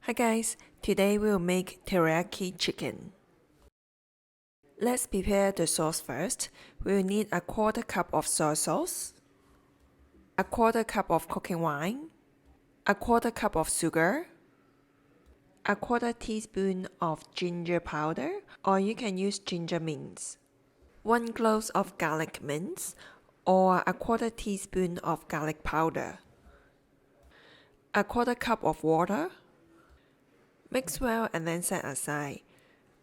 Hi guys, today we'll make teriyaki chicken. Let's prepare the sauce first. We'll need a quarter cup of soy sauce, a quarter cup of cooking wine, a quarter cup of sugar, a quarter teaspoon of ginger powder, or you can use ginger mince, 1 clove of garlic mince, or a quarter teaspoon of garlic powder, a quarter cup of water. Mix well and then set aside.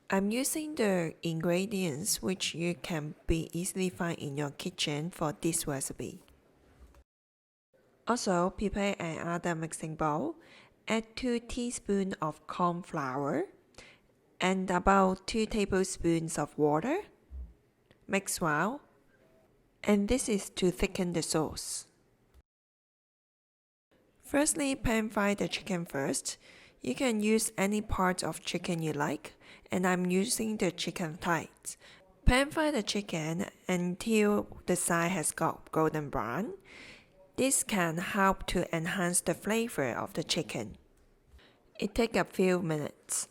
I'm using the ingredients which you can be easily find in your kitchen for this recipe. Also, prepare another mixing bowl. Add 2 teaspoons of cornflour and about 2 tablespoons of water. Mix well. And this is to thicken the sauce. Firstly, pan fry the chicken first. You can use any part of chicken you like, and I'm using the chicken thighs. Pan fry the chicken until the side has got golden brown. This can help to enhance the flavor of the chicken. It takes a few minutes.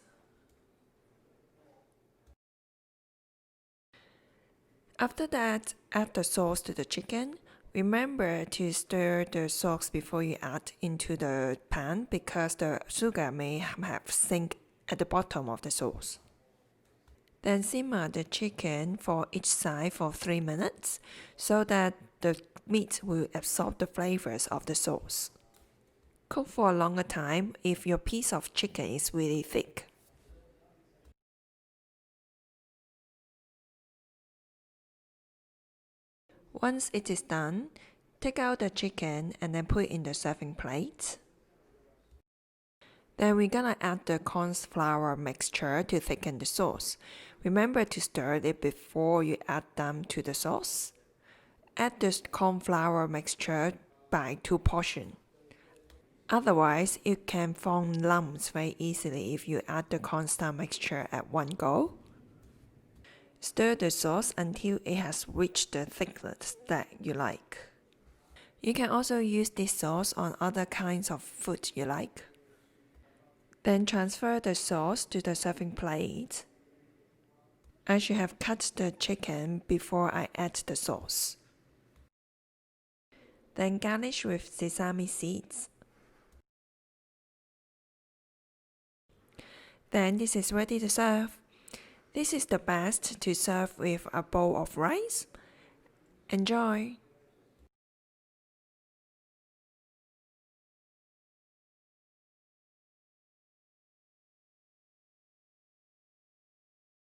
After that, add the sauce to the chicken. Remember to stir the sauce before you add into the pan because the sugar may have sink at the bottom of the sauce. Then simmer the chicken for each side for 3 minutes so that the meat will absorb the flavors of the sauce. Cook for a longer time if your piece of chicken is really thick. Once it is done, take out the chicken and then put it in the serving plate. Then we're gonna add the cornflour mixture to thicken the sauce. Remember to stir it before you add them to the sauce. Add the cornflour mixture by 2 portions. Otherwise, it can form lumps very easily if you add the cornstarch mixture at one go. Stir the sauce until it has reached the thickness that you like. You can also use this sauce on other kinds of food you like. Then transfer the sauce to the serving plate. I should have cut the chicken before I add the sauce. Then garnish with sesame seeds. Then this is ready to serve. This is the best to serve with a bowl of rice. Enjoy!